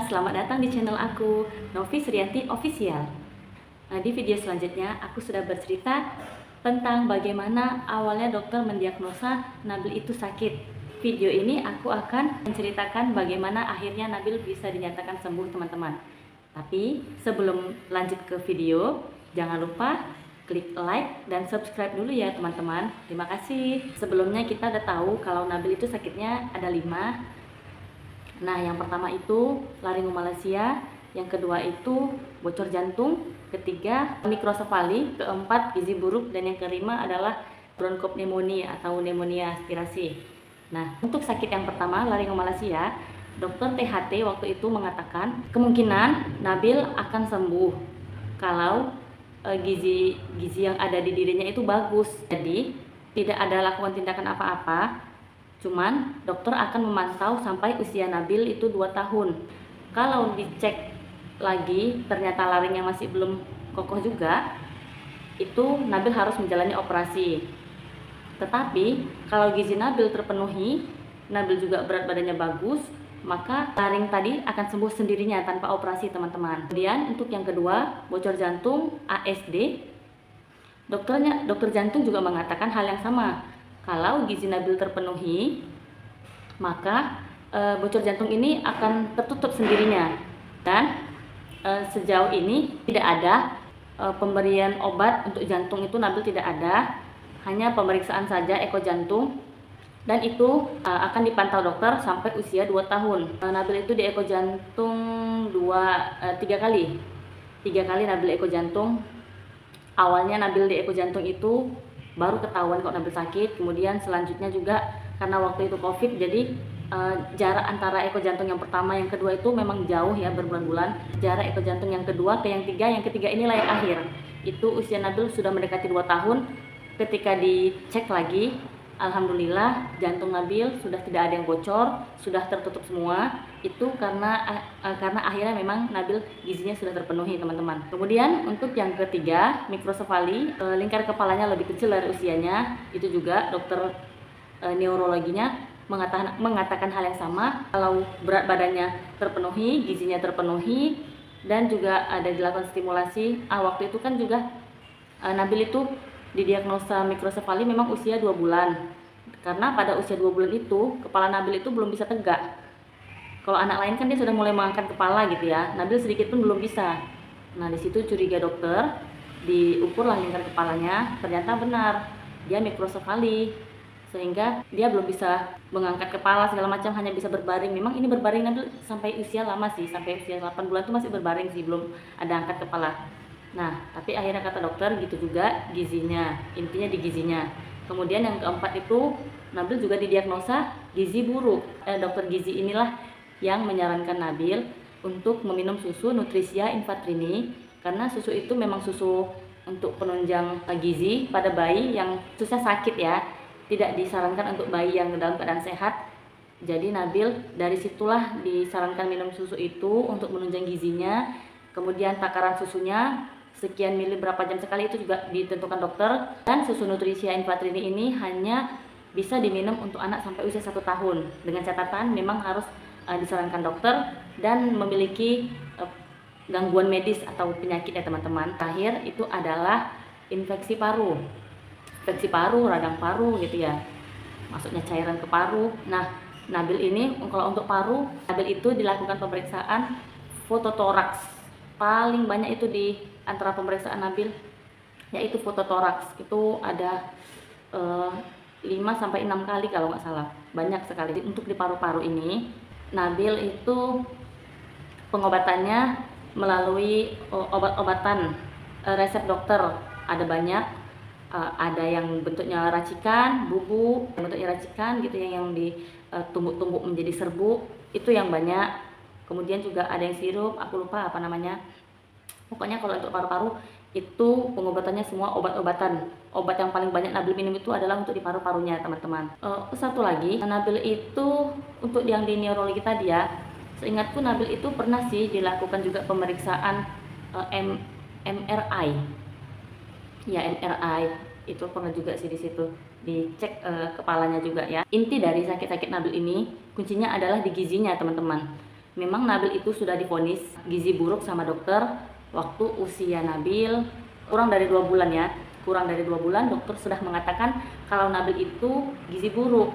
selamat datang di channel aku, Novi Suryanti Official. Nah, di video selanjutnya aku sudah bercerita tentang bagaimana awalnya dokter mendiagnosa Nabil itu sakit. Video ini aku akan menceritakan bagaimana akhirnya Nabil bisa dinyatakan sembuh, teman-teman. Tapi sebelum lanjut ke video, jangan lupa klik like dan subscribe dulu ya teman-teman. Terima kasih. Sebelumnya kita udah tahu kalau Nabil itu sakitnya ada 5. Nah, yang pertama itu laringomalacia, yang kedua itu bocor jantung, ketiga mikrosefali, keempat gizi buruk, dan yang kelima adalah bronkopneumonia atau pneumonia aspirasi. Nah, untuk sakit yang pertama laringomalacia, dokter THT waktu itu mengatakan kemungkinan Nabil akan sembuh kalau gizi yang ada di dirinya itu bagus. Jadi tidak ada lakukan tindakan apa-apa. Cuman dokter akan memantau sampai usia Nabil itu 2 tahun. Kalau dicek lagi ternyata laringnya masih belum kokoh juga, itu Nabil harus menjalani operasi. Tetapi kalau gizi Nabil terpenuhi, Nabil juga berat badannya bagus, maka laring tadi akan sembuh sendirinya tanpa operasi, teman-teman. Kemudian untuk yang kedua, bocor jantung ASD, dokter jantung juga mengatakan hal yang sama. Kalau gizi Nabil terpenuhi, maka bocor jantung ini akan tertutup sendirinya. Dan sejauh ini tidak ada pemberian obat untuk jantung itu Nabil tidak ada, hanya pemeriksaan saja eko jantung. Dan itu akan dipantau dokter sampai usia 2 tahun. Nabil itu di eko jantung 3 kali. 3 kali Nabil eko jantung. Awalnya Nabil di eko jantung itu baru ketahuan kok Nabil sakit. Kemudian selanjutnya juga karena waktu itu COVID, jadi jarak antara eko jantung yang pertama yang kedua itu memang jauh ya, berbulan-bulan. Jarak eko jantung yang kedua ke yang ketiga inilah yang akhir. Itu usia Nabil sudah mendekati 2 tahun. Ketika dicek lagi, alhamdulillah jantung Nabil sudah tidak ada yang bocor, sudah tertutup semua. Itu karena akhirnya memang Nabil gizinya sudah terpenuhi, teman-teman. Kemudian untuk yang ketiga, mikrosefali, lingkar kepalanya lebih kecil dari usianya. Itu juga dokter neurologinya mengatakan hal yang sama. Kalau berat badannya terpenuhi, gizinya terpenuhi, dan juga ada dilakukan stimulasi. Waktu itu kan juga Nabil itu didiagnosa mikrosefali memang usia 2 bulan. Karena pada usia 2 bulan itu kepala Nabil itu belum bisa tegak. Kalau anak lain kan dia sudah mulai mengangkat kepala gitu ya, Nabil sedikit pun belum bisa. Nah, di situ curiga dokter, diukurlah lingkar kepalanya, ternyata benar dia mikrosefali, sehingga dia belum bisa mengangkat kepala segala macam, hanya bisa berbaring. Memang ini berbaring Nabil sampai usia lama sih, sampai usia 8 bulan itu masih berbaring sih, belum ada angkat kepala. Nah, tapi akhirnya kata dokter gitu juga gizinya, intinya di gizinya. Kemudian yang keempat itu Nabil juga didiagnosa gizi buruk. Dokter gizi inilah yang menyarankan Nabil untuk meminum susu Nutrisia Infatrini, karena susu itu memang susu untuk penunjang gizi pada bayi yang susah sakit ya. Tidak disarankan untuk bayi yang dalam keadaan sehat. Jadi Nabil dari situlah disarankan minum susu itu untuk menunjang gizinya. Kemudian takaran susunya sekian mili berapa jam sekali itu juga ditentukan dokter. Dan susu Nutrisia Infatrini ini hanya bisa diminum untuk anak sampai usia 1 tahun. Dengan catatan memang harus disarankan dokter dan memiliki gangguan medis atau penyakit ya teman-teman. Terakhir itu adalah infeksi paru. Infeksi paru, radang paru gitu ya. Masuknya cairan ke paru. Nah, Nabil ini kalau untuk paru, Nabil itu dilakukan pemeriksaan fototoraks. Paling banyak itu di antara pemeriksaan Nabil yaitu fototoraks. Itu ada 5-6 kali kalau nggak salah. Banyak sekali. Untuk di paru-paru ini Nabil itu pengobatannya melalui obat-obatan resep dokter. Ada banyak, ada yang bentuknya racikan, bubuk, bentuknya racikan gitu ya, yang ditumbuk-tumbuk menjadi serbuk, itu yang banyak. Kemudian juga ada yang sirup, aku lupa apa namanya. Pokoknya kalau untuk paru-paru itu pengobatannya semua obat-obatan. Obat yang paling banyak Nabil minum itu adalah untuk di paru-parunya, teman-teman. Satu lagi, Nabil itu untuk yang di neurologi tadi ya, seingatku Nabil itu pernah sih dilakukan juga pemeriksaan MRI. Ya, MRI itu pernah juga sih di situ dicek kepalanya juga ya. Inti dari sakit-sakit Nabil ini kuncinya adalah di gizinya, teman-teman. Memang Nabil itu sudah divonis gizi buruk sama dokter waktu usia Nabil kurang dari 2 bulan ya. Kurang dari 2 bulan dokter sudah mengatakan kalau Nabil itu gizi buruk.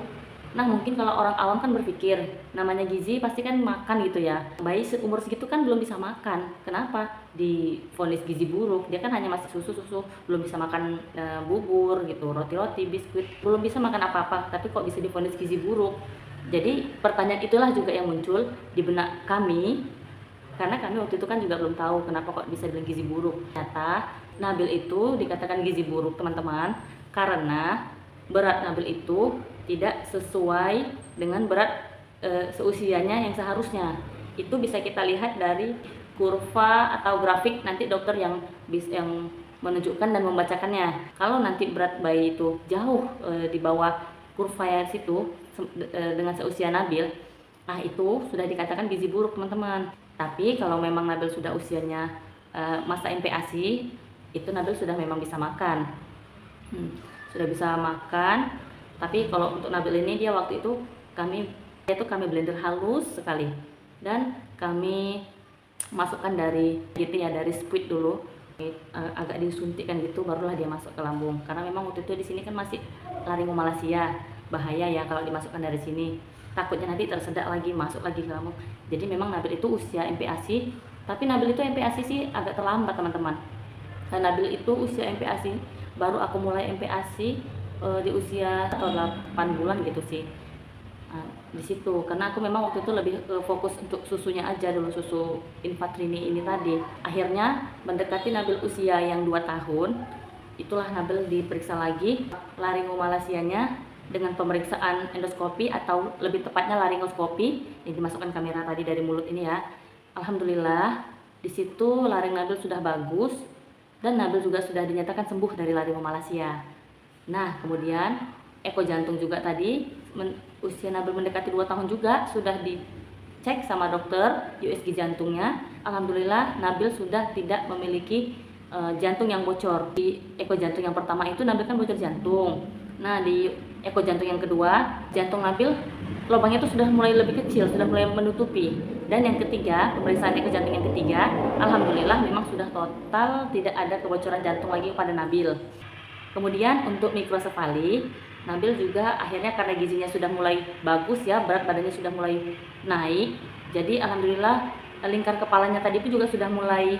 Nah mungkin kalau orang awam kan berpikir namanya gizi pasti kan makan gitu ya. Bayi umur segitu kan belum bisa makan. Kenapa divonis gizi buruk? Dia kan hanya masih susu, belum bisa makan bubur gitu, roti-roti, biskuit, belum bisa makan apa-apa. Tapi kok bisa divonis gizi buruk? Jadi pertanyaan itulah juga yang muncul di benak kami, karena kami waktu itu kan juga belum tahu kenapa kok bisa bilang gizi buruk. Ternyata Nabil itu dikatakan gizi buruk teman-teman karena berat Nabil itu tidak sesuai dengan berat seusianya yang seharusnya. Itu bisa kita lihat dari kurva atau grafik nanti dokter yang menunjukkan dan membacakannya. Kalau nanti berat bayi itu jauh di bawah kurva yang situ dengan seusia Nabil, nah itu sudah dikatakan gizi buruk teman-teman. Tapi kalau memang Nabil sudah usianya masa MPASI, itu Nabil sudah memang bisa makan, sudah bisa makan. Tapi kalau untuk Nabil ini dia waktu itu kami blender halus sekali dan kami masukkan dari gitu ya, dari squid dulu, agak disuntikkan gitu barulah dia masuk ke lambung. Karena memang waktu itu di sini kan masih laringomalacia, bahaya ya kalau dimasukkan dari sini, takutnya nanti tersedak lagi masuk lagi ke lambung. Jadi memang Nabil itu usia MPASI, tapi Nabil itu MPASI sih agak terlambat teman-teman. Dan Nabil itu usia MPASI baru aku mulai MPASI di usia atau 8 bulan gitu sih. Nah, di situ karena aku memang waktu itu lebih fokus untuk susunya aja dulu, susu Infatrini ini tadi. Akhirnya mendekati Nabil usia yang 2 tahun, itulah Nabil diperiksa lagi laringomalacianya dengan pemeriksaan endoskopi atau lebih tepatnya laringoskopi yang dimasukkan kamera tadi dari mulut ini ya. Alhamdulillah di situ laring Nabil sudah bagus dan Nabil juga sudah dinyatakan sembuh dari laringomalacia. Nah kemudian eko jantung juga tadi usia Nabil mendekati 2 tahun juga sudah dicek sama dokter USG jantungnya. Alhamdulillah Nabil sudah tidak memiliki jantung yang bocor. Di eko jantung yang pertama itu Nabil kan bocor jantung. Nah di eko jantung yang kedua jantung Nabil lubangnya itu sudah mulai lebih kecil, sudah mulai menutupi. Dan yang ketiga, pemeriksaan eko jantung yang ketiga, alhamdulillah memang sudah total tidak ada kebocoran jantung lagi pada Nabil. Kemudian untuk mikrosefali, Nabil juga akhirnya karena gizinya sudah mulai bagus ya, berat badannya sudah mulai naik. Jadi alhamdulillah lingkar kepalanya tadi itu juga sudah mulai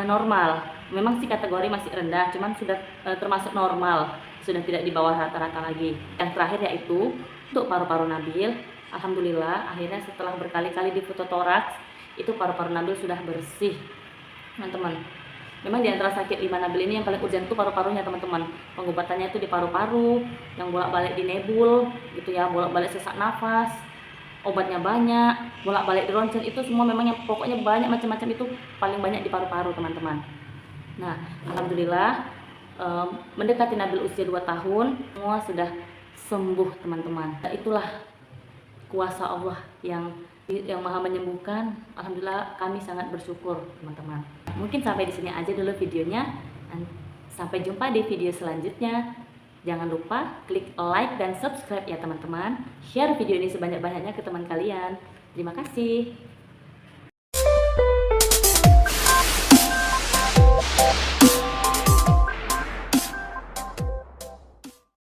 normal. Memang sih kategori masih rendah, cuman sudah termasuk normal, sudah tidak di bawah rata-rata lagi. Yang terakhir yaitu untuk paru-paru Nabil, alhamdulillah akhirnya setelah berkali-kali di fototoraks, itu paru-paru Nabil sudah bersih, teman-teman. Memang di antara sakit 5 Nabil ini yang paling urgent itu paru-parunya teman-teman. Pengobatannya itu di paru-paru, yang bolak-balik di nebul gitu ya, bolak-balik sesak nafas, obatnya banyak, bolak-balik di ronsen, itu semua memang yang pokoknya banyak macam-macam, itu paling banyak di paru-paru teman-teman. Nah alhamdulillah mendekati Nabil usia 2 tahun semua sudah sembuh teman-teman. Itulah kuasa Allah yang maha menyembuhkan. Alhamdulillah kami sangat bersyukur teman-teman. Mungkin sampai di sini aja dulu videonya. Sampai jumpa di video selanjutnya. Jangan lupa klik like dan subscribe ya teman-teman. Share video ini sebanyak-banyaknya ke teman kalian. Terima kasih.